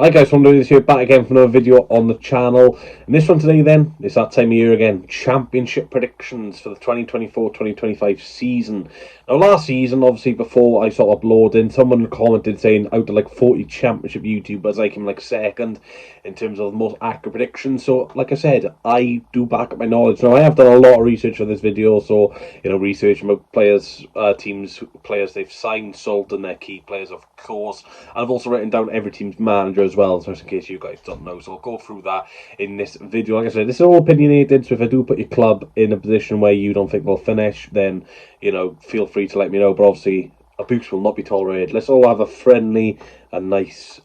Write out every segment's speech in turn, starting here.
Hi guys, I'm doing this here back again for another video on the channel. And this one today then, it's that time of year again, championship predictions for the 2024-2025 season. Now last season, obviously before I sort of uploaded in, someone commented saying out of like 40 championship YouTubers, I came like second in terms of the most accurate predictions. So like I said, I do back up my knowledge. Now I have done a lot of research for this video, so research about players, teams, players they've signed, sold, and their key players of course. And I've also written down every team's manager as well, just in case you guys don't know. So I'll go through that in this video. Like I said, this is all opinionated, so if I do put your club in a position where you don't think they'll finish, then feel free to let me know. But obviously abuse will not be tolerated. Let's all have a friendly and nice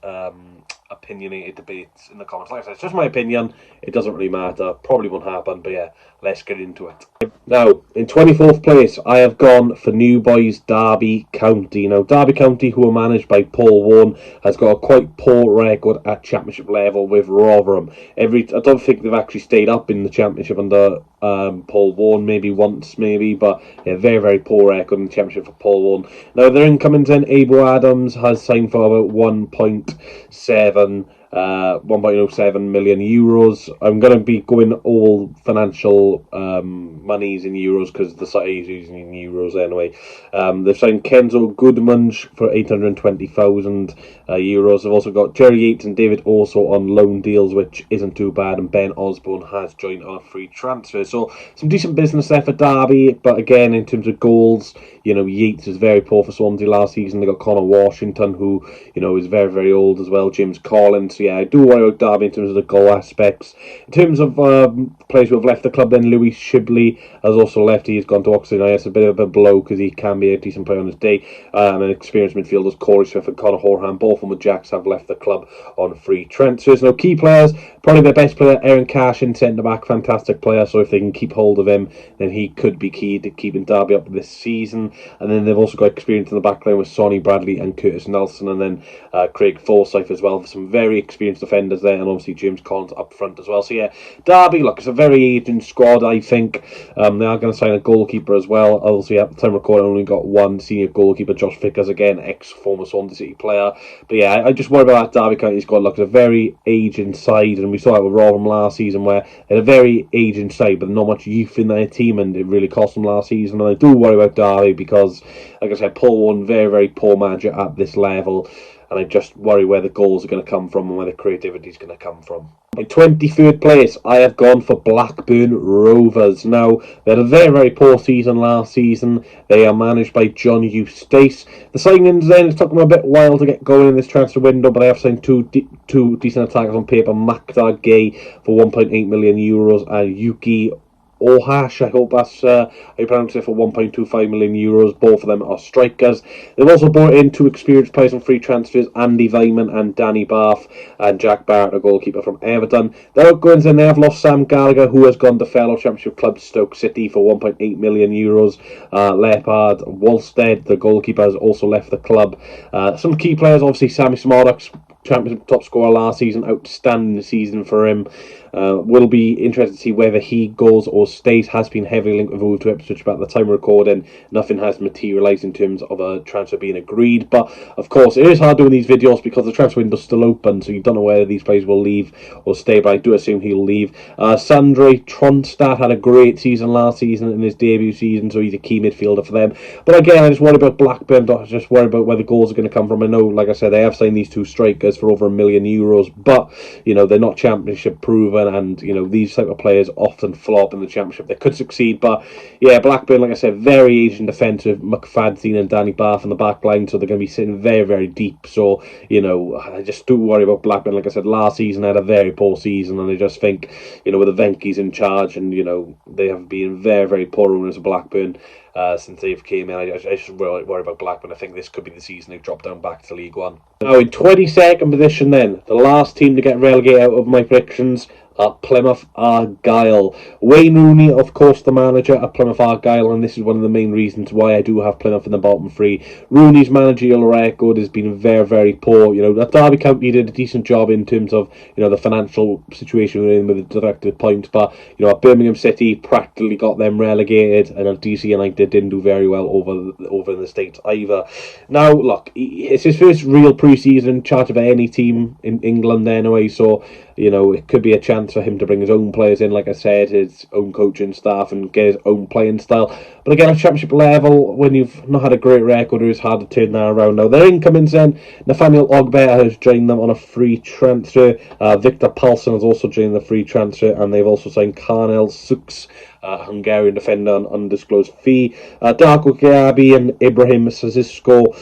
opinionated debates in the comments. Like I said, it's just my opinion. It doesn't really matter. Probably won't happen, but yeah, let's get into it. Now, in 24th place, I have gone for New Boys Derby County. Now, Derby County, who are managed by Paul Warne, has got a quite poor record at championship level with Rotherham. I don't think they've actually stayed up in the championship under Paul Warne, maybe once, but yeah, very, very poor record in the championship for Paul Warne. Now, their incoming then, Abel Adams has signed for about 1.07 million euros. I'm going to be going all financial monies in euros because the site is using in euros anyway. They've signed Kenzo Goodmunch for 820,000 euros. They've also got Jerry Yates and David also on loan deals, which isn't too bad, and Ben Osborne has joined on a free transfer. So some decent business there for Derby, but again, in terms of goals, Yates was very poor for Swansea last season. They got Connor Washington, who is very, very old as well. James Collins. So yeah, I do worry about Derby in terms of the goal aspects. In terms of players who have left the club, then Louis Shibley has also left. He's gone to Oxford. It's a bit of a blow because he can be a decent player on his day. And experienced midfielders Corey Smith and Conor Horham, both from the Jacks, have left the club on free transfers. Now, key players, probably their best player, Aaron Cash in centre back, fantastic player. So if they can keep hold of him, then he could be key to keeping Derby up this season. And then they've also got experience in the back line with Sonny Bradley and Curtis Nelson, and then Craig Forsyth as well. For some very experienced defenders there, and obviously James Collins up front as well. So yeah, Derby, look, it's a very aging squad. I think they are going to sign a goalkeeper as well. Obviously at the time of recording, only got one senior goalkeeper, Josh Vickers, again ex-former Swansea City player. But yeah, I just worry about that Derby County squad. Look, it's a very aging side, and we saw that with Rotherham last season, where they had a very aging side but not much youth in their team, and it really cost them last season. And I do worry about Derby because, like I said, Paul Warne, very, very poor manager at this level. And I just worry where the goals are going to come from and where the creativity is going to come from. In 23rd place, I have gone for Blackburn Rovers. Now, they had a very, very poor season last season. They are managed by John Eustace. The signings then, it took them a bit while to get going in this transfer window, but I have signed two decent attackers on paper. Maktar Gay for 1.8 million euros and Yuki Ohash, I hope that's how you pronounce it, for 1.25 million euros. Both of them are strikers. They've also brought in two experienced players on free transfers, Andy Vyman and Danny Bath, and Jack Barrett, a goalkeeper from Everton. Their outgoings in, they have lost Sam Gallagher, who has gone to fellow championship club Stoke City for 1.8 million euros. Leopard Wolstead, the goalkeeper, has also left the club. Some key players, obviously Sammy Smoddox, championship top scorer last season, outstanding season for him. Will be interested to see whether he goes or stays. Has been heavily linked with a move to Ipswich, but at the time of recording, nothing has materialised in terms of a transfer being agreed. But of course, it is hard doing these videos because the transfer window is still open, so you don't know whether these players will leave or stay. But I do assume he'll leave. Sandre Tronstad had a great season last season in his debut season, so he's a key midfielder for them. But again, I just worry about Blackburn. I just worry about where the goals are going to come from. I know, like I said, they have signed these two strikers for over €1 million, but they're not championship proven. And these type of players often flop in the championship. They could succeed, but yeah, Blackburn, like I said, very aging defensive, McFadzean and Danny Bath in the back line, so they're going to be sitting very, very deep. So I just do worry about Blackburn. Like I said, last season they had a very poor season, and I just think with the Venky's in charge, and they have been very, very poor owners of Blackburn since they've came in. I just worry about Blackburn. I think this could be the season they drop down back to League One. Now in 22nd position then, the last team to get relegated out of my predictions, at Plymouth Argyle. Wayne Rooney, of course, the manager at Plymouth Argyle, and this is one of the main reasons why I do have Plymouth in the bottom three. Rooney's managerial record has been very, very poor. At Derby County did a decent job in terms of the financial situation we're in with the deducted points, but at Birmingham City practically got them relegated, and at DC United didn't do very well over in the States either. Now, look, it's his first real pre-season in charge of any team in England anyway, so it could be a chance for him to bring his own players in, like I said, his own coaching staff, and get his own playing style. But again, at Championship level, when you've not had a great record, it's hard to turn that around. Now, their incomings then, Nathaniel Ogbeta has joined them on a free transfer. Victor Paulsen has also joined the free transfer, and they've also signed Karnel Suks, Hungarian defender, on undisclosed fee. Darko Kiabi and Ibrahim Sazisco,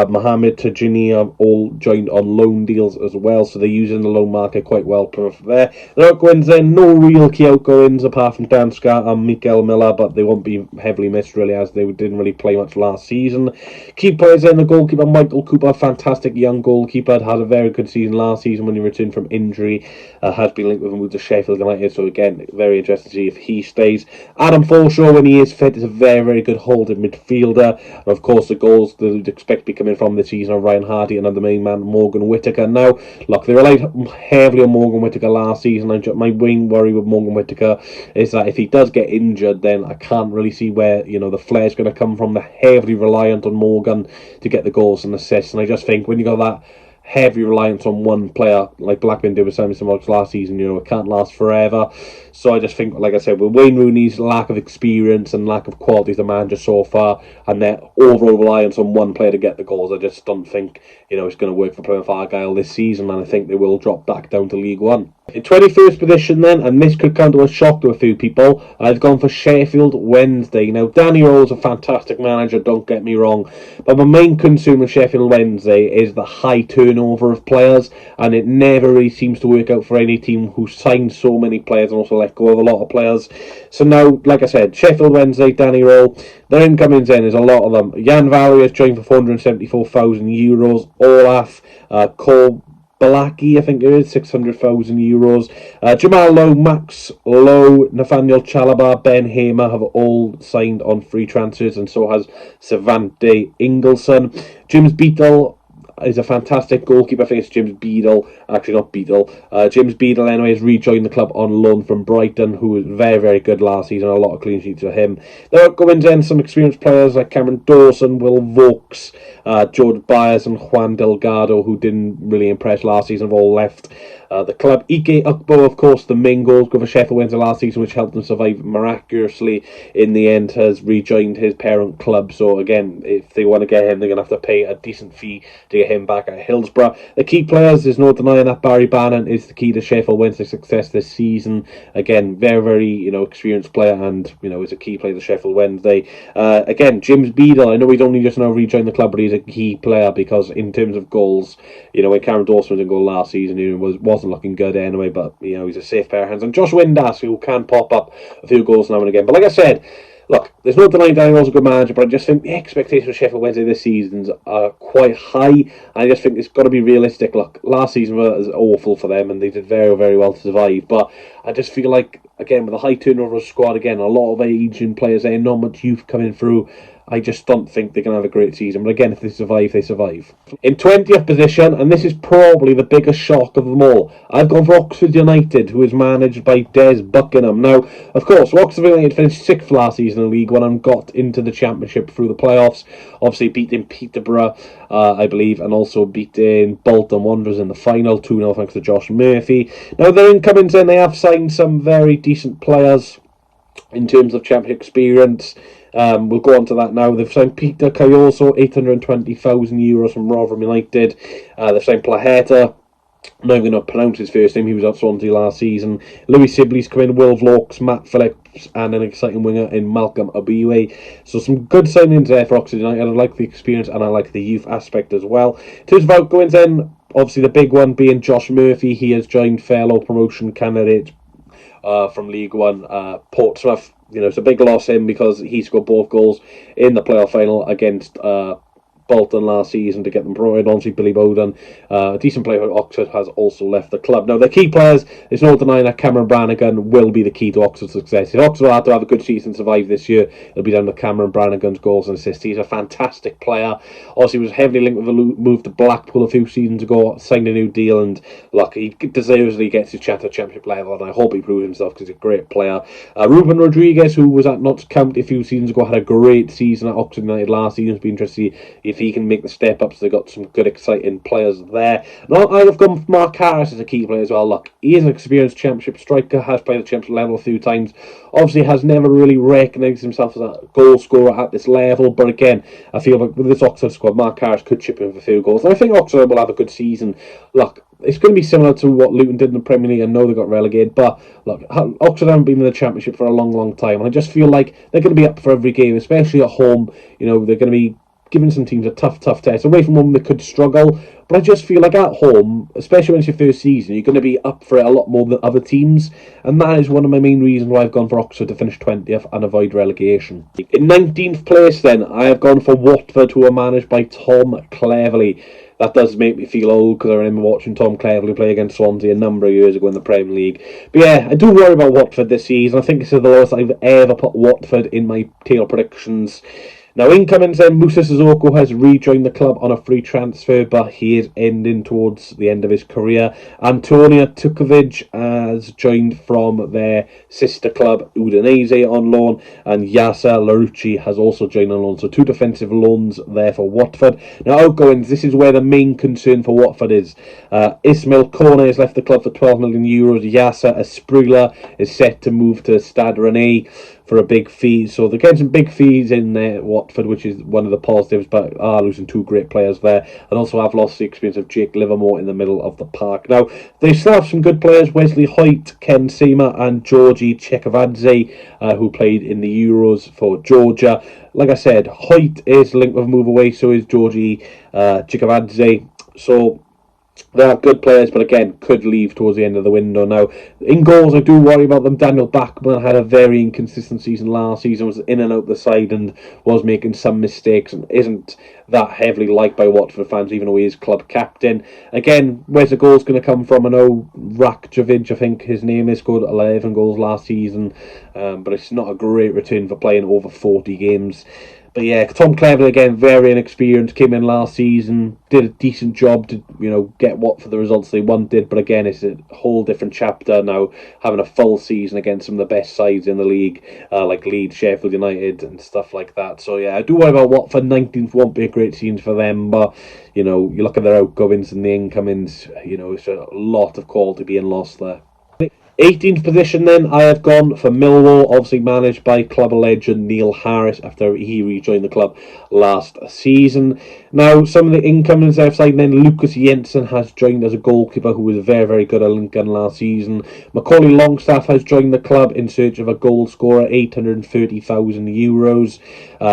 Mohamed Tajini have all joined on loan deals as well, so they're using the loan market quite well there. The outgoings then, no real key outgoings apart from Dan Scott and Mikael Miller, but they won't be heavily missed really, as they didn't really play much last season. Key players then, the goalkeeper Michael Cooper, fantastic young goalkeeper, had a very good season last season when he returned from injury, has been linked with a move to Sheffield United, so again, very interested to see if he stays. Adam Forshaw, when he is fit, is a very, very good holding midfielder. And of course, the goals that we'd expect to be coming from this season are Ryan Hardy and the main man, Morgan Whittaker. Now, look, they relied heavily on Morgan Whittaker last season. My main worry with Morgan Whittaker is that if he does get injured, then I can't really see where the flair's going to come from. They're heavily reliant on Morgan to get the goals and assists. And I just think when you got that heavy reliance on one player, like Blackburn did with Sammy Simons last season, it can't last forever. So I just think, like I said, with Wayne Rooney's lack of experience and lack of quality as a manager so far, and their overall reliance on one player to get the goals, I just don't think it's going to work for Plymouth Argyle this season, and I think they will drop back down to League One. In 21st position then, and this could come to a shock to a few people, I've gone for Sheffield Wednesday. Now, Danny Rowe's a fantastic manager, don't get me wrong, but my main concern with Sheffield Wednesday is the high turnover of players, and it never really seems to work out for any team who signs so many players and also let go of a lot of players. So now, like I said, Sheffield Wednesday, Danny Rowe, their incomings in is a lot of them. Jan Valery has joined for €474,000. Olaf Balaki, I think it is, €600,000. Jamal Lowe, Max Lowe, Nathaniel Chalabar, Ben Hamer have all signed on free transfers, and so has Savante Ingleson. James Beadle is a fantastic goalkeeper. I think it's James Beadle, actually not Beadle. James Beadle anyway has rejoined the club on loan from Brighton, who was very, very good last season. A lot of clean sheets for him. There are going in some experienced players like Cameron Dawson, Will Vokes, George Byers and Juan Delgado, who didn't really impress last season, have all left the club. Ike Ukbo, of course, the main goal scorer for Sheffield Wednesday last season, which helped them survive miraculously in the end, has rejoined his parent club. So again, if they want to get him, they're going to have to pay a decent fee to get him back at Hillsborough. The key players, there's no denying that Barry Bannon is the key to Sheffield Wednesday's success this season. Again, very, very experienced player, and is a key player to Sheffield Wednesday. Again, James Beadle, I know he's only just now rejoined the club, but he's a key player because in terms of goals, when Cameron Dawson was in goal last season, he wasn't looking good anyway, but he's a safe pair of hands. And Josh Windass, who can pop up a few goals now and again. But like I said, look, there's no denying Danny Rowe's a good manager, but I just think the expectations for Sheffield Wednesday this season are quite high. I just think it's got to be realistic. Look, last season was awful for them, and they did very, very well to survive. But I just feel like, again, with a high turnover squad, again, a lot of aging players there, not much youth coming through, I just don't think they're going to have a great season. But again, if they survive, they survive. In 20th position, and this is probably the biggest shock of them all, I've gone for Oxford United, who is managed by Des Buckingham. Now, of course, Oxford United finished 6th last season in League One and got into the Championship through the playoffs. Obviously beating Peterborough, I believe, and also beating Bolton Wanderers in the final, 2-0 thanks to Josh Murphy. Now, their incomings in, they have signed some very decent players in terms of Championship experience. We'll go on to that now. They've signed Peter Cayoso, €820,000 from Rotherham United. They've signed Plaheta. I'm not even going to pronounce his first name. He was at Swansea last season. Louis Sibley's come in, Will Vlokes, Matt Phillips, and an exciting winger in Malcolm Abiwe. So some good signings there for Oxford United. I like the experience and I like the youth aspect as well. In terms of outgoings then, obviously the big one being Josh Murphy. He has joined fellow promotion candidate from League One, Portsmouth. It's a big loss him because he scored both goals in the playoff final against Bolton last season to get them promoted. Obviously, Billy Bowden, a decent player for Oxford, has also left the club. Now, the key players, there's no denying that Cameron Brannigan will be the key to Oxford's success. If Oxford are to have a good season and survive this year, it'll be down to Cameron Brannigan's goals and assists. He's a fantastic player. Obviously, he was heavily linked with a move to Blackpool a few seasons ago, signed a new deal, and look, he deserves that he gets his chance at championship level, and I hope he proves himself because he's a great player. Ruben Rodriguez, who was at Notts County a few seasons ago, had a great season at Oxford United last season. It's been interesting to see if he can make the step up. So they've got some good, exciting players there. Now, I've gone with Mark Harris as a key player as well. Look, he is an experienced championship striker, has played the championship level a few times. Obviously, has never really recognised himself as a goal scorer at this level. But again, I feel like with this Oxford squad, Mark Harris could chip in with a few goals. And I think Oxford will have a good season. Look, it's going to be similar to what Luton did in the Premier League. I know they got relegated, but look, Oxford haven't been in the Championship for a long, long time, and I just feel like they're going to be up for every game, especially at home. You know, they're going to be giving some teams a tough test. Away from home, they could struggle, but I just feel like at home, especially when it's your first season, you're going to be up for it a lot more than other teams, and that is one of my main reasons why I've gone for Oxford to finish 20th and avoid relegation. In 19th place, then, I have gone for Watford, who are managed by Tom Cleverley. That does make me feel old because I remember watching Tom Cleverley play against Swansea a number of years ago in the Premier League. But yeah, I do worry about Watford this season. I think this is the lowest I've ever put Watford in my tail predictions. Now, incoming then, Musa Sissoko has rejoined the club on a free transfer, but he is ending towards the end of his career. Antonio Tukovic has joined from their sister club, Udinese, on loan, and Yasser Larouci has also joined on loan. So 2 defensive loans there for Watford. Now, outgoings, this is where the main concern for Watford is. Ismail Kone has left the club for €12 million. Yasser Asprilla is set to move to Stade Rennais for a big fee. So they're getting some big fees in Watford, which is one of the positives, but are losing 2 great players there, and also have lost the experience of Jake Livermore in the middle of the park. Now, they still have some good players: Wesley Hoyt, Ken Seymour, and Georgi Chekavadze, who played in the Euros for Georgia. Like I said, Hoyt is linked with a move away, so is Georgi Chekavadze. So they are good players, but again, could leave towards the end of the window. Now, in goals, I do worry about them. Daniel Bachmann had a very inconsistent season last season, was in and out the side and was making some mistakes and isn't that heavily liked by Watford fans, even though he is club captain. Again, where's the goals going to come from? I know Rakjovic, I think his name is, scored 11 goals last season, but it's not a great return for playing over 40 games. But yeah, Tom Cleverley, again, very inexperienced, came in last season, did a decent job to, get Watford the results they wanted. But again, it's a whole different chapter now, having a full season against some of the best sides in the league, like Leeds, Sheffield United, and stuff like that. So yeah, I do worry about Watford. 19th won't be a great season for them, but you look at their outgoings and the incomings. It's a lot of quality being lost there. 18th position then, I have gone for Millwall, obviously managed by club legend Neil Harris after he rejoined the club last season. Now, some of the incomings outside then, Lucas Jensen has joined as a goalkeeper who was very, very good at Lincoln last season. Macaulay Longstaff has joined the club in search of a goal scorer, €830,000.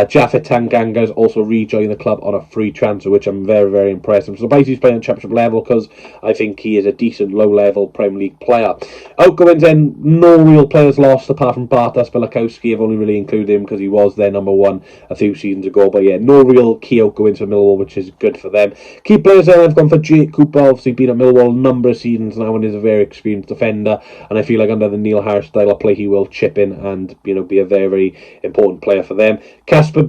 Jaffet Tanganga has also rejoined the club on a free transfer, which I'm very, very impressed with. So basically he's playing at championship level because I think he is a decent low-level Premier League player. Outgoings then, no real players lost apart from Bartosz Belakowski. I've only really included him because he was their number one a few seasons ago. But yeah, no real key outgoings for Millwall, which is good for them. Key players then, I've gone for Jake Cooper. Obviously been at Millwall a number of seasons now and is a very experienced defender. And I feel like under the Neil Harris style of play, he will chip in and be a very, very important player for them. Casper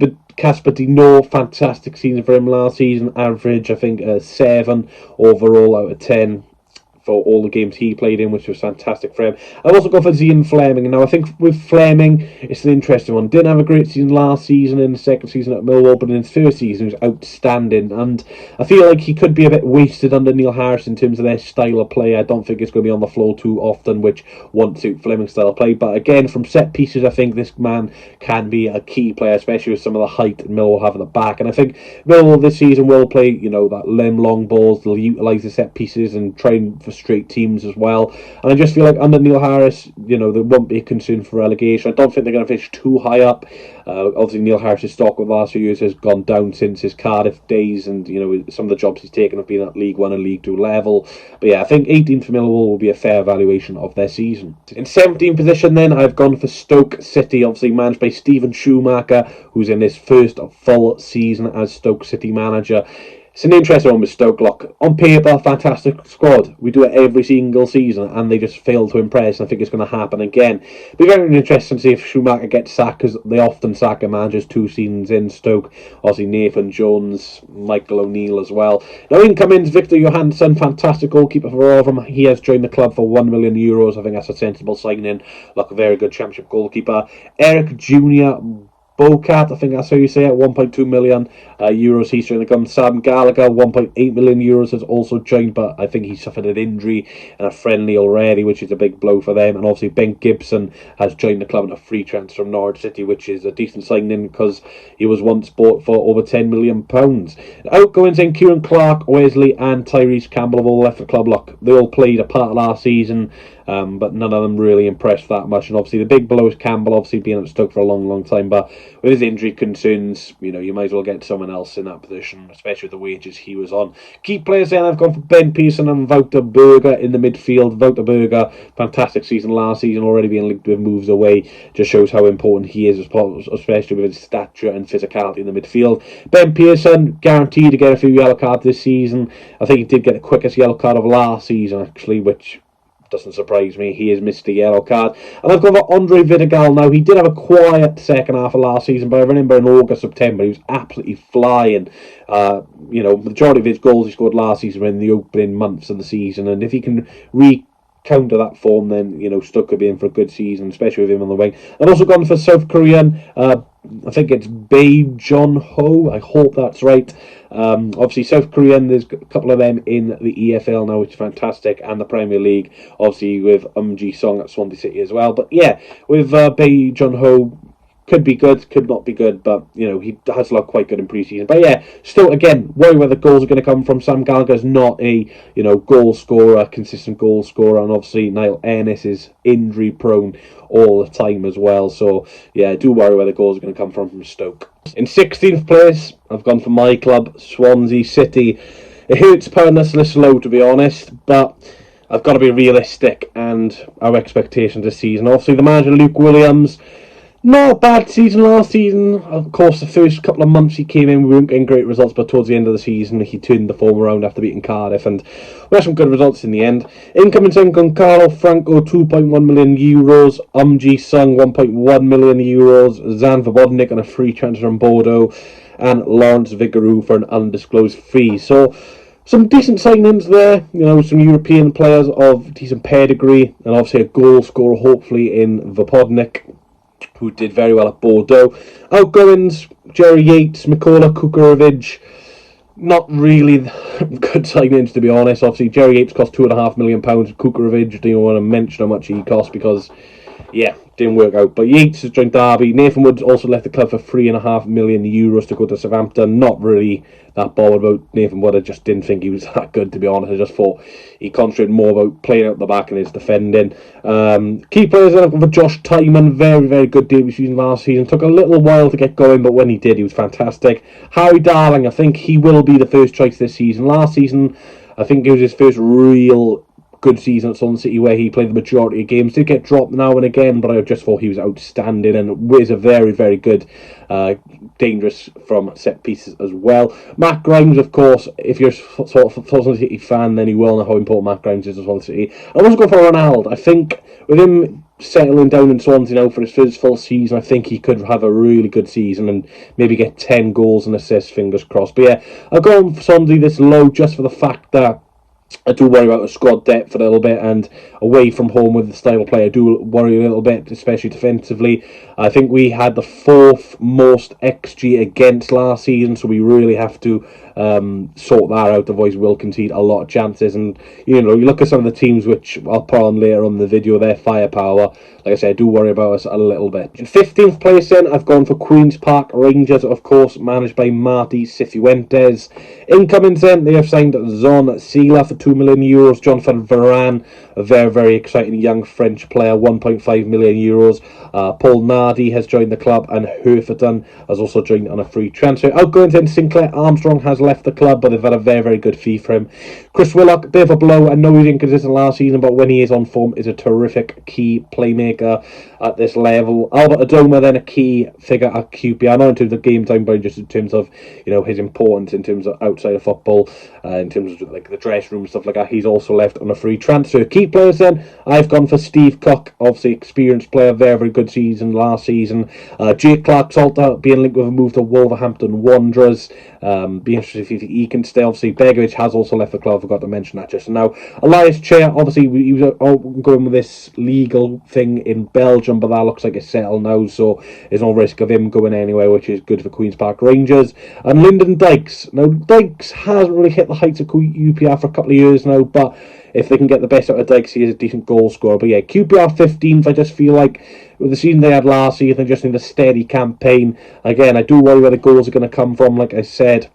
Dino, fantastic season for him last season. Average, I think, 7 overall out of 10. For all the games he played in, which was fantastic for him. I've also gone for Zian Fleming. Now, I think with Fleming, it's an interesting one. Didn't have a great season last season in the second season at Millwall, but in his first season, he was outstanding. And I feel like he could be a bit wasted under Neil Harris in terms of their style of play. I don't think it's going to be on the floor too often, which won't suit Fleming's style of play. But again, from set pieces, I think this man can be a key player, especially with some of the height Millwall have at the back. And I think Millwall this season will play, that limb long balls. They'll utilise the set pieces and try and straight teams as well. And I just feel like under Neil Harris, there won't be a concern for relegation. I don't think they're going to finish too high up. Obviously, Neil Harris's stock with the last few years has gone down since his Cardiff days, and some of the jobs he's taken have been at League 1 and League 2 level. But yeah, I think 18th for Millwall will be a fair evaluation of their season. In 17th position, then I've gone for Stoke City, obviously managed by Stephen Schumacher, who's in his first full season as Stoke City manager. It's an interesting one with Stoke. Look, on paper, fantastic squad. We do it every single season, and they just fail to impress. And I think it's going to happen again. It'll be very interesting to see if Schumacher gets sacked, because they often sack managers 2 seasons in Stoke. Obviously, Nathan Jones, Michael O'Neill as well. Now, in comes Victor Johansson, fantastic goalkeeper for Rotherham. He has joined the club for €1 million. I think that's a sensible signing. Look, a very good Championship goalkeeper. Eric Jr. Bocat, I think that's how you say it, €1.2 million. He's joined the club. Sam Gallagher, €1.8 million has also joined, but I think he suffered an injury in a friendly already, which is a big blow for them. And obviously Ben Gibson has joined the club in a free transfer from Norwich City, which is a decent signing because he was once bought for over £10 million. Outgoings in Kieran Clark, Wesley and Tyrese Campbell have all left the club. Look, they all played a part last season, but none of them really impressed that much. And obviously the big blow is Campbell, obviously being at Stoke for a long time, but with his injury concerns, you might as well get someone else in that position, especially with the wages he was on. Key players then, I've gone for Ben Pearson and Wouter Berger in the midfield. Wouter Berger, fantastic season last season, already being linked with moves away, just shows how important he is, especially with his stature and physicality in the midfield. Ben Pearson, guaranteed to get a few yellow cards this season. I think he did get the quickest yellow card of last season, actually, which doesn't surprise me. He has missed a yellow card. And I've got for Andre Vidigal now. He did have a quiet second half of last season, but I remember in August, September, he was absolutely flying. Majority of his goals he scored last season were in the opening months of the season, and if he can counter that form, then Stoke could be in for a good season, especially with him on the wing. I've also gone for South Korean. I think it's Bae John Ho. I hope that's right. Obviously, South Korean, there's a couple of them in the EFL now, which is fantastic, and the Premier League, obviously with Ji Song at Swansea City as well. But yeah, with Bae John Ho, could be good, could not be good, but he has looked quite good in pre-season. But yeah, still again, worry where the goals are going to come from. Sam Gallagher's not a goal scorer, consistent goal scorer, and obviously Niall Ennis is injury prone all the time as well. So yeah, do worry where the goals are going to come from Stoke. In 16th place, I've gone for my club, Swansea City. It hurts putting this list low, to be honest, but I've got to be realistic and our expectations this season. Obviously, the manager Luke Williams, not a bad season last season. Of course, the first couple of months he came in, we weren't getting great results, but towards the end of the season, he turned the form around after beating Cardiff, and we had some good results in the end. Incoming sign Goncalo Franco, €2.1 million. Ji Sung, €1.1 million. Zan Vobodnik on a free transfer from Bordeaux, and Lawrence Vigouroux for an undisclosed fee. So some decent signings there, some European players of decent pedigree, and obviously a goal scorer, hopefully, in Vopodnik, who did very well at Bordeaux. Outgoings, Jerry Yates, Mikola Kukurovic, not really good signings, to be honest. Obviously, Jerry Yates cost £2.5 million. Kukurovic, don't want to mention how much he cost because, yeah, didn't work out. But Yates has joined Derby. Nathan Woods also left the club for €3.5 million to go to Southampton. Not really that bothered about Nathan Wood. I just didn't think he was that good, to be honest. I just thought he concentrated more about playing out the back and his defending. Key players then for Josh Tymon, very good debut season last season. Took a little while to get going, but when he did, he was fantastic. Harry Darling, I think he will be the first choice this season. Last season, I think it was his first real good season at Swansea City where he played the majority of games. Did get dropped now and again, but I just thought he was outstanding and is a very good, dangerous from set pieces as well. Matt Grimes, of course, if you're sort of a Swansea City fan, then you will know how important Matt Grimes is to Swansea City. I was going for Ronaldo. I think with him settling down in Swansea now for his first full season, I think he could have a really good season and maybe get 10 goals and assists, fingers crossed. But yeah, I've gone for Swansea this low just for the fact that I do worry about the squad depth a little bit, and away from home with the style of play, I do worry a little bit, especially defensively. I think we had the 4th most XG against last season, so we really have to sort that out, otherwise we'll concede a lot of chances. And you look at some of the teams which I'll put on later on in the video, their firepower, like I said, I do worry about us a little bit. In 15th place then, I've gone for Queen's Park Rangers, of course, managed by Marty Cifuentes. Incoming then, they have signed Zon Sila for 2 million euros. Jonathan Varane, a very, very exciting young French player, 1.5 million euros. Paul Nardi has joined the club, and Herferton has also joined on a free transfer. Outgoings in Sinclair Armstrong has left the club, but they've had a very, very good fee for him. Chris Willock, a bit of a blow. I know he was inconsistent last season, but when he is on form, is a terrific key playmaker at this level. Albert Adoma, then a key figure at QPR, not in terms of game time, but just in terms of, you know, his importance in terms of outside of football, in terms of like the dressing room, stuff like that. He's also left on a free transfer. Key players then, I've gone for Steve Cook, obviously experienced player, very, very good season last season. Jake Clark-Salter being linked with a move to Wolverhampton Wanderers. Be interested if he can stay. Obviously, Begovic has also left the club. I forgot to mention that just now. Elias Chair, obviously, he was going with this legal thing in Belgium, but that looks like it's settled now, so there's no risk of him going anywhere, which is good for Queen's Park Rangers. And Lyndon Dykes. Now, Dykes hasn't really hit the heights of UPR for a couple of years now, but if they can get the best out of Dykes, he is a decent goal scorer. But yeah, QPR 15th, I just feel like with the season they had last season, they just need a steady campaign. Again, I do worry where the goals are going to come from, like I said.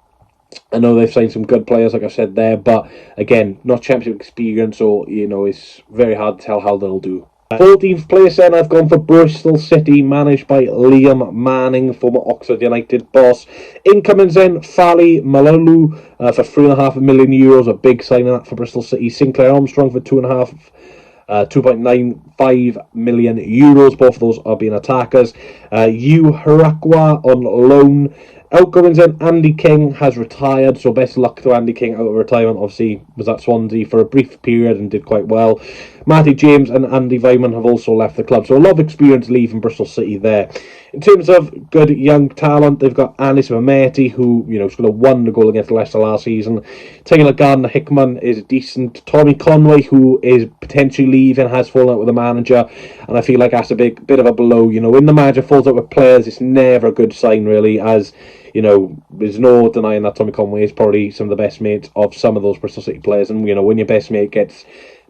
I know they've signed some good players, like I said there, but again, not championship experience, so, you know, it's very hard to tell how they'll do. 14th place then, I've gone for Bristol City, managed by Liam Manning, former Oxford United boss. Incomings then, Fali Malolu for €3.5 million, a big signing that for Bristol City. Sinclair Armstrong for 2.95 million euros. Both of those are being attackers. Yu Harakwa on loan. Outgoings then, Andy King has retired, so best luck to Andy King out of retirement. Obviously was at Swansea for a brief period and did quite well. Matty James and Andy Vyman have also left the club, so a lot of experience leaving Bristol City there. In terms of good young talent, they've got Anis Mehmeti, who, you know, scored a wonder goal against Leicester last season. Taylor Gardner-Hickman is decent. Tommy Conway, who is potentially leaving, has fallen out with the manager, and I feel like that's a bit of a blow. You know, when the manager falls out with players, it's never a good sign, really, as, you know, there's no denying that Tommy Conway is probably some of the best mates of some of those Bristol City players, and, you know, when your best mate gets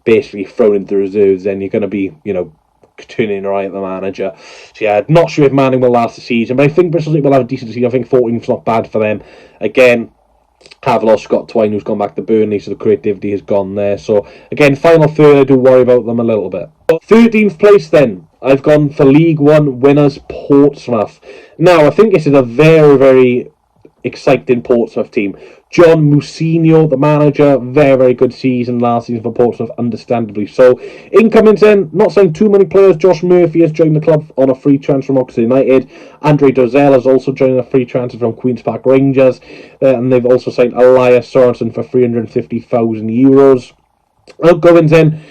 basically thrown into the reserves, then you're going to be, you know, turning right at the manager. So yeah, not sure if Manning will last the season, but I think Bristol City will have a decent season. I think 14th's not bad for them. Again, have lost Scott Twine, who's gone back to Burnley, so the creativity has gone there. So again, final third, I do worry about them a little bit. 13th place then, I've gone for League One winners Portsmouth. Now, I think this is a very, very exciting Portsmouth team. John Mousinho, the manager, very, very good season last season for Portsmouth, understandably so. Incomings then, not signed too many players. Josh Murphy has joined the club on a free transfer from Oxford United. Andre Dozzell has also joined a free transfer from Queen's Park Rangers. And they've also signed Elias Sorensen for €350,000. Outgoings then,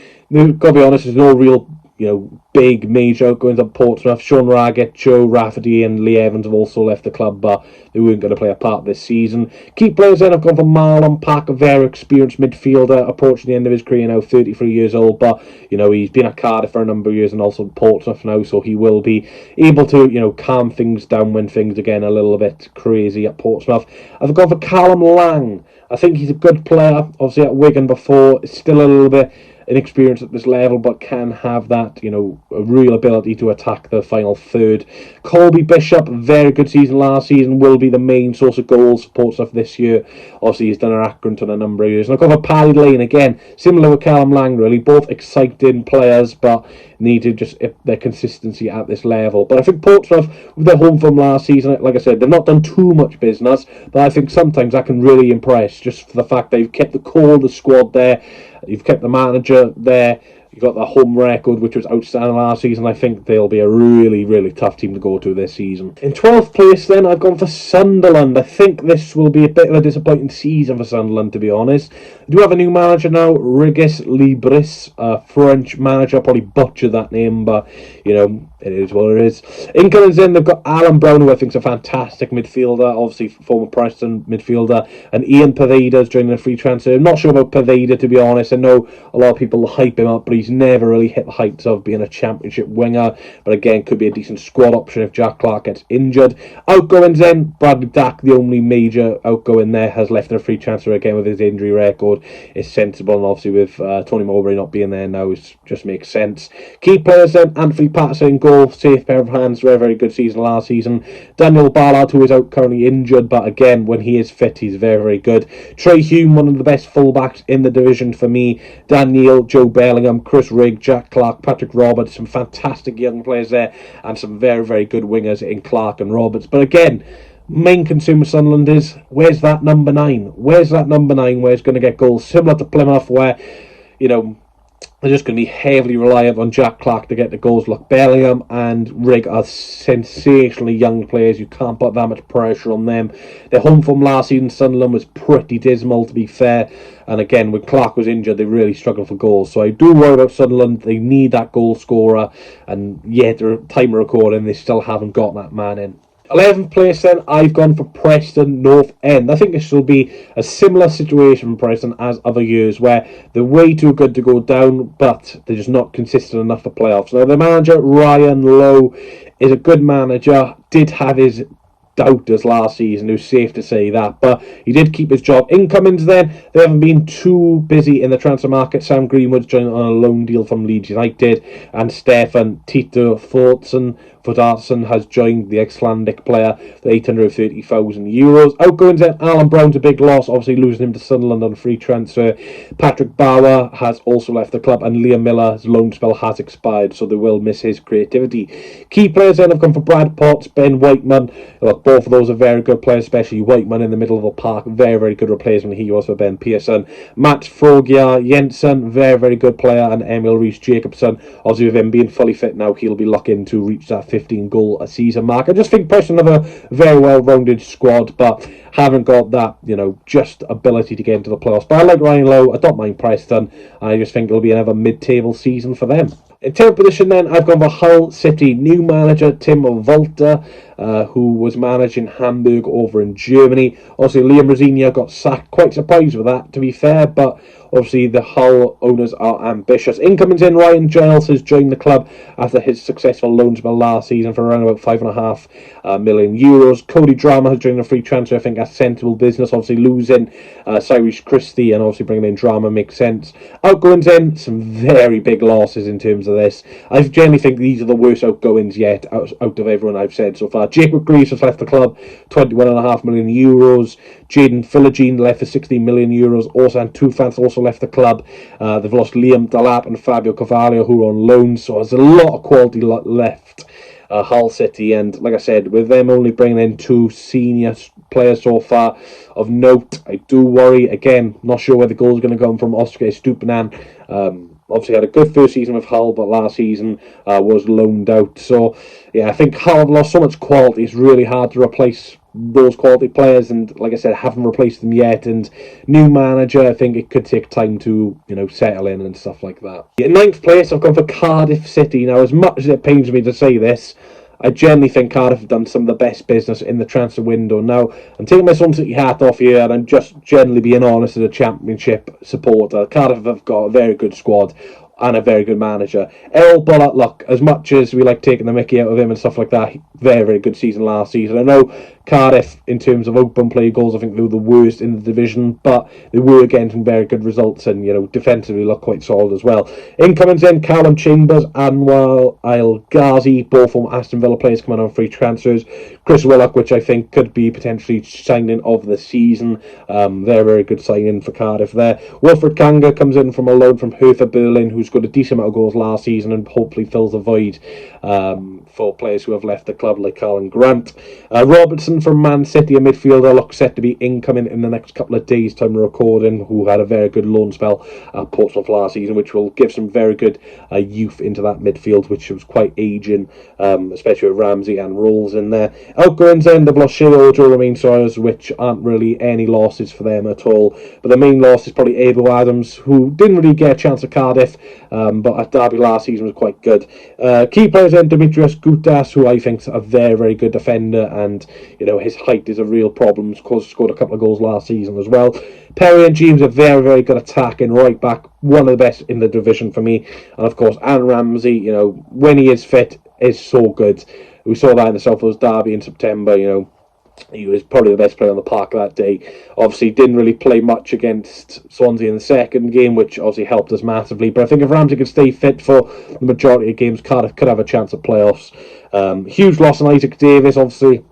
got to be honest, there's no real, you know, big major outgoings at Portsmouth. Sean Raggett, Joe Rafferty and Lee Evans have also left the club, but they weren't going to play a part this season. Key players then have gone for Marlon Pack, a very experienced midfielder approaching the end of his career now, 33 years old, but, you know, he's been at Cardiff for a number of years and also Portsmouth now, so he will be able to, you know, calm things down when things are getting a little bit crazy at Portsmouth. I've gone for Callum Lang. I think he's a good player, obviously at Wigan before, still a little bit inexperienced at this level, but can have that, you know, a real ability to attack the final third. Colby Bishop, very good season last season, will be the main source of goals for Portsmouth this year. Obviously, he's done an Accrington a number of years. And I've got for Paddy Lane again, similar with Callum Lang, really, both exciting players, but need to just their consistency at this level. But I think Portsmouth, with their home from last season, like I said, they've not done too much business, but I think sometimes that can really impress, just for the fact they've kept the core of the squad there. You've kept the manager there. You've got the home record, which was outstanding last season. I think they'll be a really, really tough team to go to this season. In 12th place, then, I've gone for Sunderland. I think this will be a bit of a disappointing season for Sunderland, to be honest. We do have a new manager now, Régis Libris, a French manager. I probably butchered that name, but, you know, it is what it is. Incomings in, they've got Alan Brown, who I think is a fantastic midfielder, obviously former Preston midfielder, and Ian Paveda's joining a free transfer. I'm not sure about Paveda, to be honest. I know a lot of people hype him up, but he's never really hit the heights of being a championship winger, but again, could be a decent squad option if Jack Clark gets injured. Outgoings in, Bradley Dack, the only major outgoing there, has left in a free transfer again with his injury record. squad is sensible, and obviously with Tony Mowbray not being there now, it just makes sense. Key players then: Anthony Patterson, goal, safe pair of hands, very good season last season. Daniel Ballard, who is out currently injured, but again, when he is fit, he's very good. Trey Hume, one of the best fullbacks in the division for me. Dan Neil, Joe Bellingham, Chris Rigg, Jack Clark, Patrick Roberts, some fantastic young players there, and some very good wingers in Clark and Roberts. But again, main concern with Sunderland is, where's that number 9? Where's that number 9 where it's going to get goals? Similar to Plymouth, where, you know, they're just going to be heavily reliant on Jack Clark to get the goals. Look, Bellingham and Rigg are sensationally young players. You can't put that much pressure on them. Their home form last season, Sunderland, was pretty dismal, to be fair. And again, when Clark was injured, they really struggled for goals. So I do worry about Sunderland. They need that goal scorer. And yet, at the time of recording, they still haven't got that man in. 11th place then, I've gone for Preston North End. I think this will be a similar situation for Preston as other years, where they're way too good to go down, but they're just not consistent enough for playoffs. Now, the manager, Ryan Lowe, is a good manager, did have his doubters last season, it was safe to say that, but he did keep his job. Incomings then, they haven't been too busy in the transfer market. Sam Greenwood's joined on a loan deal from Leeds United, and Stefan Tito Fortson has joined, the Icelandic player, for €830,000. Outgoings then, Alan Brown's a big loss, obviously losing him to Sunderland on a free transfer. Patrick Bauer has also left the club, and Liam Miller's loan spell has expired, so they will miss his creativity. Key players then have gone for Brad Potts, Ben Whiteman. Look, both of those are very good players, especially Whiteman in the middle of the park. Very good replacement he was for Ben Pearson. Matt Foggia Jensen, very good player, and Emil Rees-Jacobson. Obviously, with him being fully fit now, he'll be looking to reach that 15 goal a season mark. I just think Preston have a very well-rounded squad, but haven't got that, just ability to get into the playoffs. But I like Ryan Lowe. I don't mind Preston. I just think it'll be another mid-table season for them. In 10th position then, I've gone for Hull City. New manager Tim Walter, who was managing Hamburg over in Germany. Obviously, Liam Rosenior got sacked. Quite surprised with that, to be fair, but obviously the Hull owners are ambitious. Incomings in, Ryan Giles has joined the club after his successful loan spell last season for around about €5.5 million. Cody Drama has joined a free transfer. I think that's sensible business. Obviously losing Cyrus Christie and obviously bringing in Drama makes sense. Outgoings in, some very big losses in terms of this. I generally think these are the worst outgoings yet out of everyone I've said so far. Jacob Greaves has left the club, €21.5 million. Jaden Philogene left for €16 million. Orsan Tufan also left the club. They've lost Liam Delap and Fabio Carvalho, who are on loan, so there's a lot of quality left. Hull City, and like I said, with them only bringing in 2 senior players so far of note, I do worry. Again, not sure where the goal is going to come from. Oscar Stupinan obviously had a good first season with Hull, but last season was loaned out. So yeah, I think Hull have lost so much quality. It's really hard to replace those quality players, and like I said, haven't replaced them yet. And new manager, I think it could take time to settle in and stuff like that. In 9th place, I've gone for Cardiff City. Now, as much as it pains me to say this, I generally think Cardiff have done some of the best business in the transfer window. Now, I'm taking my Sun City hat off here, and I'm just generally being honest as a Championship supporter. Cardiff have got a very good squad and a very good manager. Errol Bullock, look, as much as we like taking the mickey out of him and stuff like that, very good season last season. I know Cardiff, in terms of open play goals, I think they were the worst in the division, but they were getting some very good results, and defensively look quite solid as well. Incomings in, Callum Chambers, Anwar El Ghazi, both from Aston Villa players coming on free transfers. Chris Willock, which I think could be potentially signing of the season. Very good signing for Cardiff there. Wilfred Kanga comes in from a loan from Hertha Berlin, who's got a decent amount of goals last season and hopefully fills the void for players who have left the club like Colin Grant. Robertson from Man City, a midfielder, looks set to be incoming in the next couple of days' time of recording, who had a very good loan spell at Portsmouth last season, which will give some very good youth into that midfield, which was quite aging, especially with Ramsey and Rolls in there. Outgoings then, they've lost Shea Ojo, Romain Sawyers, which aren't really any losses for them at all, but the main loss is probably Abel Adams, who didn't really get a chance at Cardiff, but at Derby last season was quite good. Key players then, Demetrius Goutas, who I think is a very good defender, and his height is a real problem. Scored a couple of goals last season as well. Perry and James are very good attacking right back, one of the best in the division for me. And of course, Aaron Ramsey, when he is fit, is so good. We saw that in the South Wales Derby in September. He was probably the best player on the park that day. Obviously, didn't really play much against Swansea in the second game, which obviously helped us massively. But I think if Ramsey could stay fit for the majority of games, Cardiff could have a chance at playoffs. Huge loss on Isaac Davis, obviously.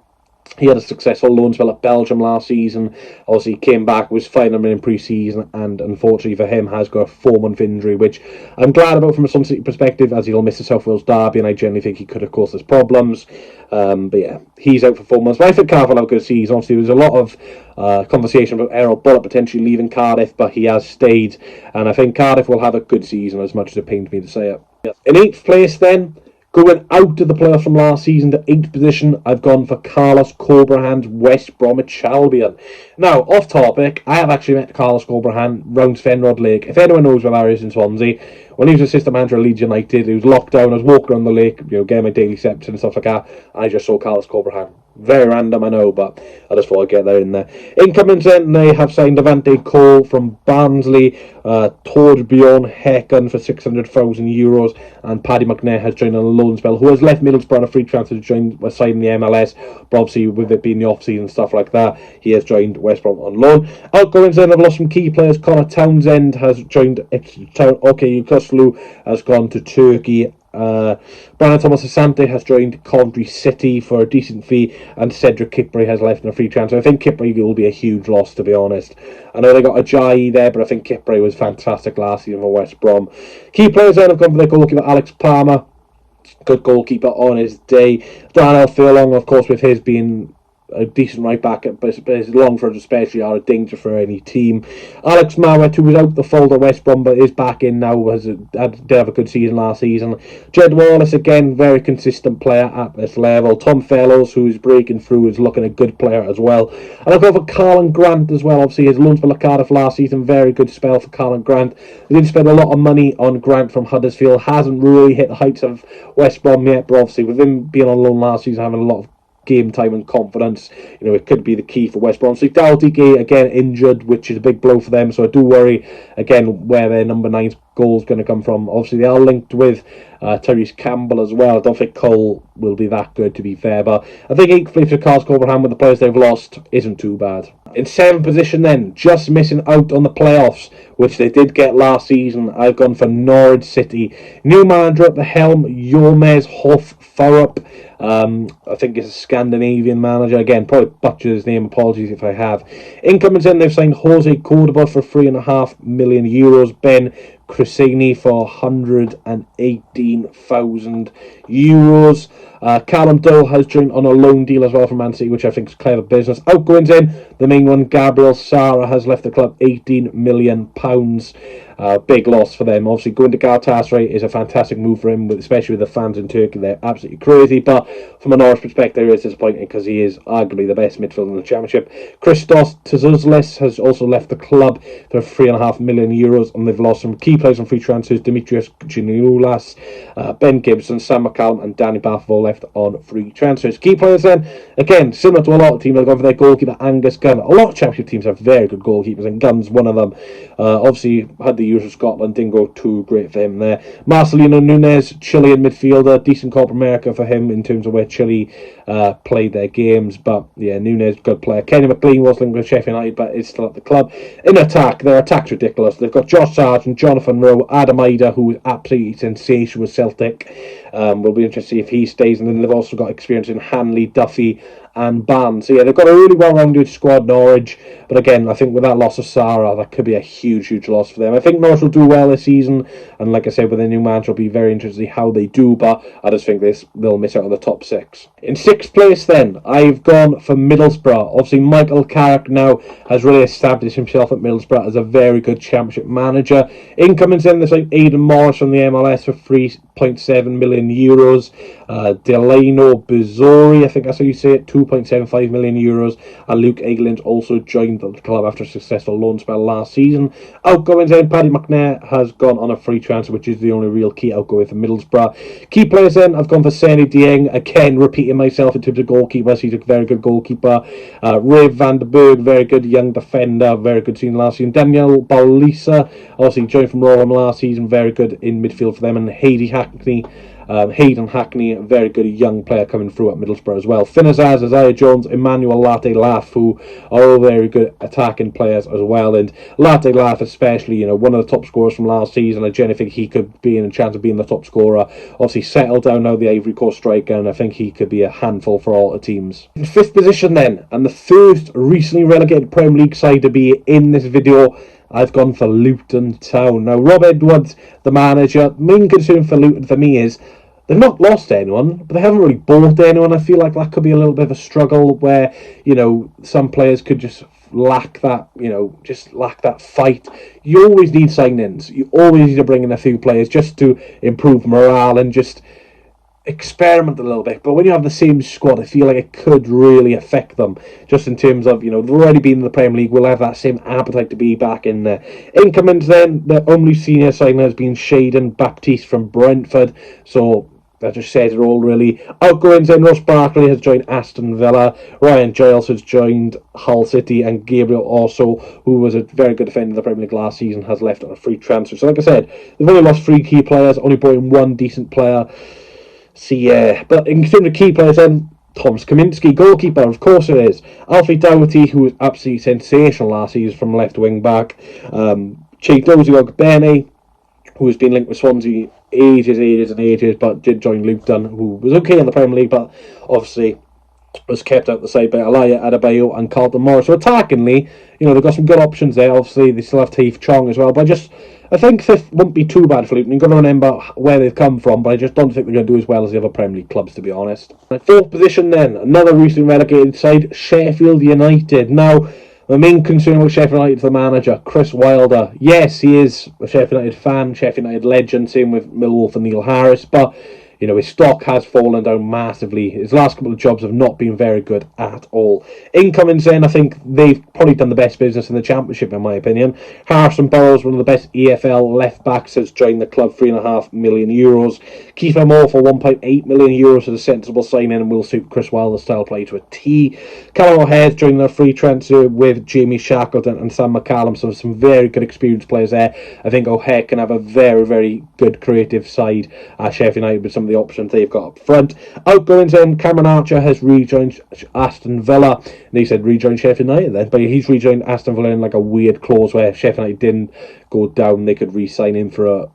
He had a successful loan spell at Belgium last season. Obviously, came back, was fine in pre-season, and unfortunately for him, has got a 4-month injury, which I'm glad about from a Sun City perspective, as he'll miss the South Wales derby, and I generally think he could have caused us problems. But yeah, he's out for 4 months. But I think Cardiff will have a good season. Obviously, there was a lot of conversation about Errol Bullock potentially leaving Cardiff, but he has stayed, and I think Cardiff will have a good season, as much as it pains me to say it. In 8th place, then, going out of the playoffs from last season to 8th position, I've gone for Carlos Corberán's West Bromwich Albion. Now, off topic, I have actually met Carlos Corberán round Fenrod Lake. If anyone knows where that is in Swansea, when he was assistant manager at Leeds United, he was locked down, I was walking around the lake, getting my daily steps and stuff like that, and I just saw Carlos Corberán. Very random, I know, but I just thought I'd get that in there. Incoming then, they have signed Devante Cole from Barnsley, Torbjorn Häcken for €600,000, and Paddy McNair has joined on a loan spell, who has left Middlesbrough on a free transfer to join a side in the MLS, but obviously with it being the off-season and stuff like that, he has joined West Brom on loan. Outgoings then have lost some key players. Connor Townsend has joined OK Kuslu, has gone to Turkey. Brandon Thomas Asante has joined Coventry City for a decent fee, and Cedric Kipre has left in a free transfer. I think Kipre will be a huge loss, to be honest. I know they got Ajayi there, but I think Kipre was fantastic last season for West Brom. Key players then have gone for their goalkeeper Alex Palmer, good goalkeeper on his day. Darnell Furlong, of course, with his being a decent right back, but his Longford especially are a danger for any team. Alex Mowat, who was out the fold at West Brom but is back in now, did have a good season last season. Jed Wallace, again, very consistent player at this level. Tom Fellows, who's breaking through, is looking a good player as well. And I've got for Carlin Grant as well. Obviously, his loan spell at Cardiff last season, very good spell for Carlin Grant. They didn't spend a lot of money on Grant from Huddersfield, hasn't really hit the heights of West Brom yet, but obviously with him being on loan last season, having a lot of game time and confidence, it could be the key for West Brom. So Dalty again injured, which is a big blow for them, so I do worry again where their number 9's goal is going to come from. Obviously they are linked with Tyrese Campbell as well. I don't think Cole will be that good, to be fair, but I think 8th place for Carlos Corberán with the players they've lost isn't too bad. In 7th position then, just missing out on the playoffs, which they did get last season, I've gone for Norwich City. New manager at the helm, Jormes Hoff Thorup. I think it's a Scandinavian manager. Again, probably butchered his name, apologies if I have. Incoming in, they've signed Jose Cordoba for €3.5 million, Ben Crescini for €118,000. Callum Doe has joined on a loan deal as well from Man City, which I think is clever business. Outgoings in, the main one, Gabriel Sara, has left the club, £18 million. Big loss for them. Obviously, going to Galatasaray is a fantastic move for him, especially with the fans in Turkey. They're absolutely crazy, but from a Norwich perspective, it's disappointing because he is arguably the best midfielder in the Championship. Christos Tzoulis has also left the club for €3.5 million, and they've lost some key players on free transfers. Dimitrios Ginioulas, Ben Gibson, Sam McCallum, and Danny Bath have all left on free transfers. Key players then, again, similar to a lot of teams, they've gone for their goalkeeper Angus Gunn. A lot of Championship teams have very good goalkeepers, and Gunn's one of them. Obviously, had the years of Scotland, didn't go too great for him there. Marcelino Nunes, Chilean midfielder, decent Copa America for him in terms of where Chile played their games, but yeah, Nunes, good player. Kenny McLean was linked with Sheffield United, but is still at the club. In attack, their attack's ridiculous. They've got Josh Sargent, Jonathan Rowe, Adam Ida, who is absolutely sensational with Celtic. We'll be interested to see if he stays, and then they've also got experience in Hanley, Duffy, and Barnes. So yeah, they've got a really well-rounded squad, Norwich, but again, I think with that loss of Sarah, that could be a huge loss for them. I think Norwich will do well this season, and like I said, with their new manager, it'll be very interesting to see how they do, but I just think they'll miss out on the top 6. In 6th place then, I've gone for Middlesbrough. Obviously, Michael Carrick now has really established himself at Middlesbrough as a very good Championship manager. Incoming then, there's like Aidan Morris from the MLS for €3.7 million. Delano Bizzori, I think that's how you say it, €2.75 million, and Luke Egeland also joined the club after a successful loan spell last season. Outgoings then, Paddy McNair has gone on a free transfer, which is the only real key outgoing for Middlesbrough. Key players then, I've gone for Seny Dieng, again repeating myself in terms of goalkeepers, he's a very good goalkeeper. Ray van der Berg, very good young defender, very good season last season. Daniel Baulisa, obviously joined from Rotherham last season, very good in midfield for them, and Heidi Hackney. Hayden Hackney, a very good young player coming through at Middlesbrough as well. Finn Azaz, Isaiah Jones, Emmanuel Latte Laff, who are all very good attacking players as well. And Latte Laff especially, one of the top scorers from last season. I generally think he could be in a chance of being the top scorer. Obviously settled down now, the Ivory Coast striker, and I think he could be a handful for all the teams. In 5th position then, and the first recently relegated Premier League side to be in this video, I've gone for Luton Town. Now, Rob Edwards, the manager, main concern for Luton for me is they've not lost anyone, but they haven't really bought anyone. I feel like that could be a little bit of a struggle where, some players could just lack that, lack that fight. You always need signings. You always need to bring in a few players just to improve morale and just experiment a little bit. But when you have the same squad, I feel like it could really affect them, just in terms of, they've already been in the Premier League, will have that same appetite to be back in there. Incomings then, the only senior signing has been Shaden Baptiste from Brentford, so that just says it all really. Outgoings then, Ross Barkley has joined Aston Villa, Ryan Giles has joined Hull City, and Gabriel also, who was a very good defender in the Premier League last season, has left on a free transfer. So like I said, they've only lost 3 key players, only brought in 1 decent player. So yeah, but in terms of key players then, Thomas Kaminski, goalkeeper, of course it is. Alfie Dougherty, who was absolutely sensational last season from left wing back. Chidozie Ogbene, who has been linked with Swansea ages, but did join Luton, who was okay in the Premier League, but obviously was kept out the side by Alaya Adebayo and Carlton Morris. So attackingly, they've got some good options there. Obviously, they still have Taif Chong as well, but I think 5th won't be too bad for Luton. You've got to remember where they've come from, but I just don't think they're going to do as well as the other Premier League clubs, to be honest. 4th position then, another recently relegated side, Sheffield United. Now, the main concern with Sheffield United is the manager, Chris Wilder. Yes, he is a Sheffield United fan, Sheffield United legend, same with Millwall for Neil Harris, but his stock has fallen down massively. His last couple of jobs have not been very good at all. Incomings then, I think they've probably done the best business in the Championship, in my opinion. Harrison Burrows, one of the best EFL left-backs, has joined the club, €3.5 million. Kiefer Moore for €1.8 million is a sensible signing and will suit Chris Wilder's style play to a T. Callum O'Hare's joining their free transfer with Jamie Shackleton and Sam McCallum, so some very good experienced players there. I think O'Hare can have a very, very good creative side at Sheffield United with some of the options they've got up front. Outgoings then, Cameron Archer has rejoined Aston Villa. And he said rejoin Sheffield United then, but he's rejoined Aston Villa in like a weird clause where Sheffield United didn't go down, they could re-sign him for a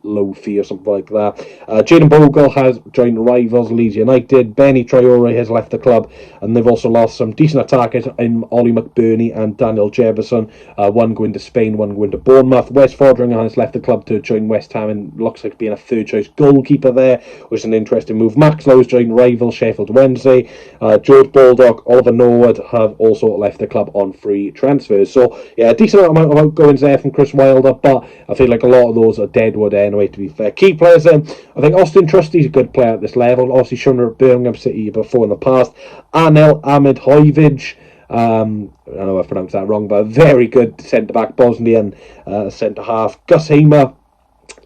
low fee or something like that. Jayden Bogle has joined rivals Leeds United. Benny Traore has left the club, and they've also lost some decent attackers in Ollie McBurney and Daniel Jefferson. One going to Spain, one going to Bournemouth. Wes Foderingham has left the club to join West Ham and looks like being a third choice goalkeeper there, which is an interesting move. Max Lowe's joined rival Sheffield Wednesday. George Baldock, Oliver Norwood have also left the club on free transfers. So yeah, a decent amount of outgoings there from Chris Wilder, but I feel like a lot of those are deadwood anyway, to be fair. Key players then, I think Austin Trusty's a good player at this level, obviously shown at Birmingham City before in the past. Anel Ahmedhojevic, I know I pronounced that wrong, but a very good centre-back, Bosnian centre-half. Gus Hamer,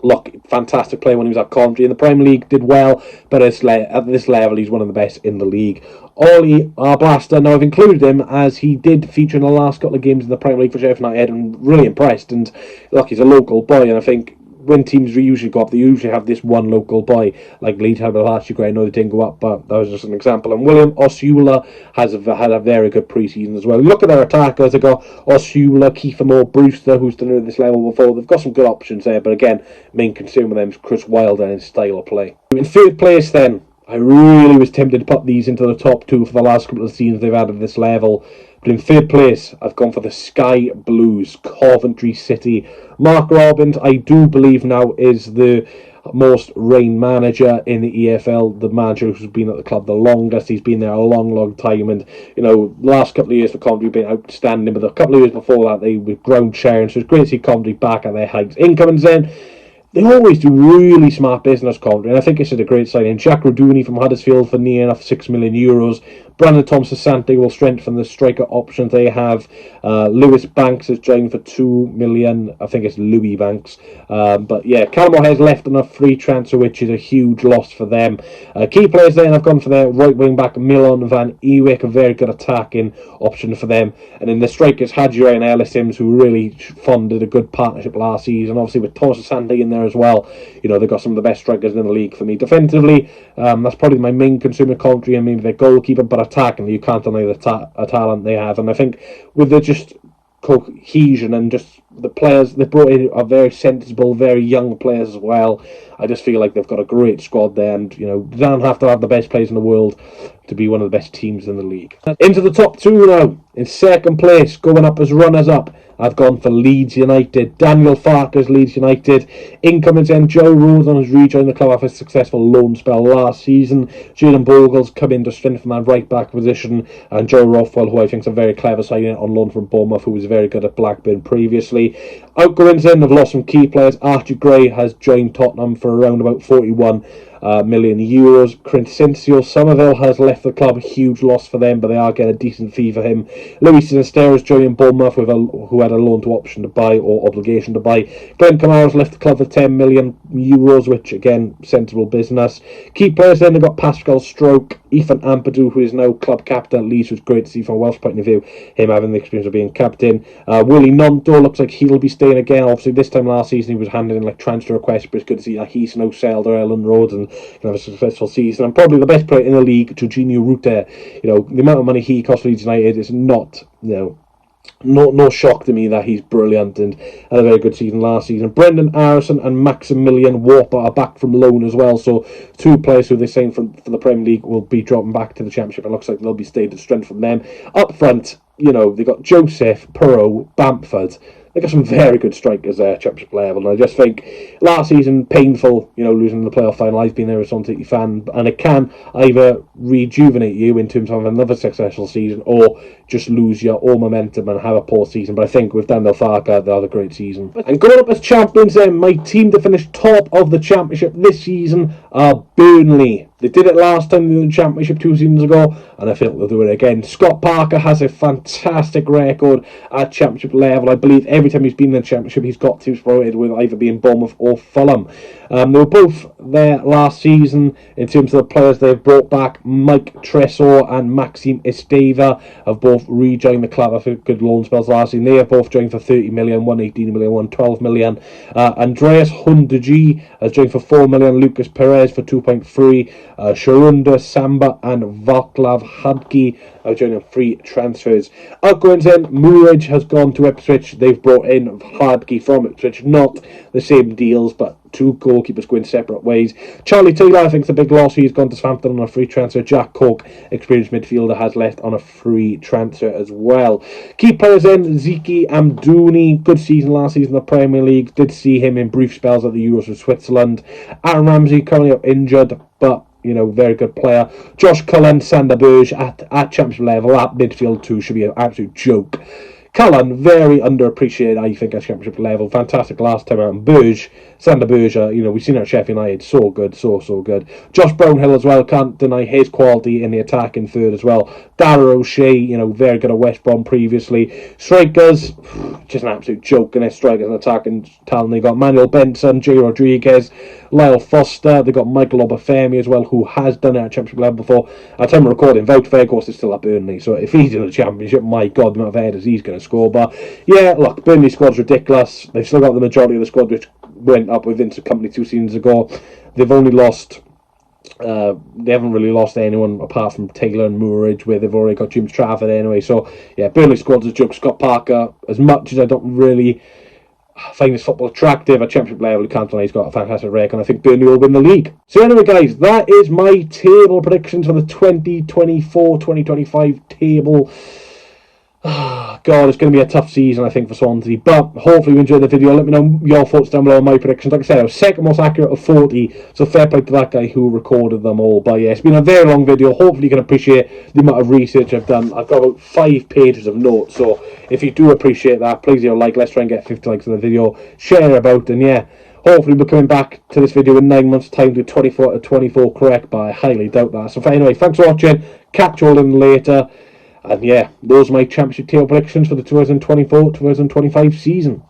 look, fantastic player when he was at Coventry in the Premier League, did well, but at this level he's one of the best in the league. Ollie Arblaster, now I've included him as he did feature in the last couple of games in the Premier League for Sheffield United and really impressed, and look, he's a local boy, and I think when teams usually go up, they usually have this one local boy, like Leeds had last year. I know they didn't go up, but that was just an example. And William Osula has had a very good pre-season as well. Look at their attackers. They've got Osula, Kiefer Moore, Brewster, who's done it at this level before. They've got some good options there, but again, main concern with them is Chris Wilder and his style of play. In 3rd place then, I really was tempted to put these into the top 2 for the last couple of seasons they've had at this level. But in 3rd place, I've gone for the Sky Blues, Coventry City. Mark Robbins, I do believe now, is the most reigned manager in the EFL, the manager who's been at the club the longest. He's been there a long time, and the last couple of years for Coventry have been outstanding, but a couple of years before that they were ground sharing, so it's great to see Coventry back at their heights. Incomings then, they always do really smart business, Coventry, and I think it's a great signing. Jack Roduni from Huddersfield for near enough €6 million. Brandon Thompson-Sante will strengthen the striker options they have. Lewis Banks has joined for $2 million. I think it's Louis Banks. But yeah, Callum O'Hare's left on a free transfer, which is a huge loss for them. Key players then have gone for their right wing back, Milan van Ewijk, a very good attacking option for them. And then the strikers, Hadji and Ellis Sims, who really funded a good partnership last season. Obviously with Thompson-Sante in there as well. You know, they've got some of the best strikers in the league for me. Defensively, that's probably my main consumer commentary, and maybe their goalkeeper, but attacking, you can't deny the talent they have. And I think with the just cohesion and just the players they brought in are very sensible, very young players as well. I just feel like they've got a great squad there, and you know, they don't have to have the best players in the world to be one of the best teams in the league. Into the top two now. In second place, going up as runners-up, I've gone for Leeds United. Daniel Farke's Leeds United. Incoming's then Joe Rodon has rejoined the club after a successful loan spell last season. Julian Bogle's come in to strengthen that right-back position. And Joe Rothwell, who I think is a very clever signing on loan from Bournemouth, who was very good at Blackburn previously. Outgoings then have lost some key players. Archie Gray has joined Tottenham for around about 41 million euros. Crescencio Somerville has left the club, a huge loss for them, but they are getting a decent fee for him. Luis Sinisterra is joining Bournemouth, who had a loan to option to buy or obligation to buy. Glenn Kamara's left the club for 10 million euros, which again, sensible business. Key players then, they've got Pascal Stroke, Ethan Ampadu, who is now club captain at Leeds, which is great to see from a Welsh point of view, him having the experience of being captain. Willie Nonto looks like he'll be staying again. Obviously this time last season he was handing in like transfer requests, but it's good to see that he's now sailed or Ellen Road and can have a successful season. And probably the best player in the league, Jorginho Rutte. You know, the amount of money he cost Leeds United is not, you know, no shock to me that he's brilliant and had a very good season last season. Brendan Harrison and Maximilian Warper are back from loan as well, so two players who they signed for the Premier League will be dropping back to the Championship. It looks like they'll be staying to strength from them. Up front, you know, they've got Joseph, Perot, Bamford. They got some very good strikers there at Championship level, and I just think last season, painful, you know, losing the playoff final. I've been there as a Swansea City fan, and it can either rejuvenate you in terms of another successful season, or just lose your all momentum and have a poor season. But I think with Daniel Farke, they'll have a great season. And going up as champions then, my team to finish top of the Championship this season are Burnley. They did it last time they were in the Championship 2 seasons ago, and I think they'll do it again. Scott Parker has a fantastic record at Championship level. I believe every time he's been in the Championship, he's got teams promoted, with either being Bournemouth or Fulham. They were both there last season in terms of the players they've brought back. Mike Tresor and Maxime Esteva have both rejoined the club after good loan spells last season. They have both joined for 30 million, one 18 million, one 12 million. Andreas Hundaji has joined for 4 million, Lucas Perez for 2.3. Sharunda Samba and Vaclav Hadki are joining free transfers. Outgoings then, Murridge has gone to Ipswich. They've brought in Hadki from Ipswich. Not the same deals, but two goalkeepers going separate ways. Charlie Taylor, I think, is a big loss. He's gone to Southampton on a free transfer. Jack Cork, experienced midfielder, has left on a free transfer as well. Key players then, Ziki Amdouni, good season last season in the Premier League. Did see him in brief spells at the Euros with Switzerland. Aaron Ramsey currently up injured, but you know, very good player. Josh Cullen, Sander Berge at Championship level, at midfield too, should be an absolute joke. Cullen, very underappreciated, I think, at Championship level. Fantastic last time out. And Berge, Sander Berge, you know, we've seen it at Sheffield United. So good, so good. Josh Brownhill as well, can't deny his quality in the attack in third as well. Dara O'Shea, you know, very good at West Brom previously. Strikers, just an absolute joke in their strikers and attacking talent. They've got Manuel Benson, Jay Rodriguez, Lyle Foster. They've got Michael Obafemi as well, who has done it at Championship level before. At time of recording, Wout Weghorst is still at Burnley, so if he's in the Championship, my God, the amount of headers he's going to score. But yeah, look, Burnley squad's ridiculous. They've still got the majority of the squad which went up with Vincent Kompany 2 seasons ago. They've only lost, they haven't really lost anyone apart from Taylor and Murridge, where they've already got James Trafford anyway. So yeah, Burnley squad's a joke. Scott Parker, as much as I don't really find his football attractive at Championship level, he can't deny he's got a fantastic record, and I think Burnley will win the league. So anyway guys, that is my table predictions for the 2024-2025 table. God, it's going to be a tough season, I think, for Swansea. But hopefully you enjoyed the video. Let me know your thoughts down below on my predictions. Like I said, I was second most accurate of 40. So fair play to that guy who recorded them all. But yeah, it's been a very long video. Hopefully you can appreciate the amount of research I've done. I've got about 5 pages of notes. So if you do appreciate that, please leave a like. Let's try and get 50 likes on the video. Share about. And yeah, hopefully we're coming back to this video in 9 months' time to 24 to 24 correct. But I highly doubt that. So anyway, thanks for watching. Catch you all in later. And yeah, those are my championship table predictions for the 2024-2025 season.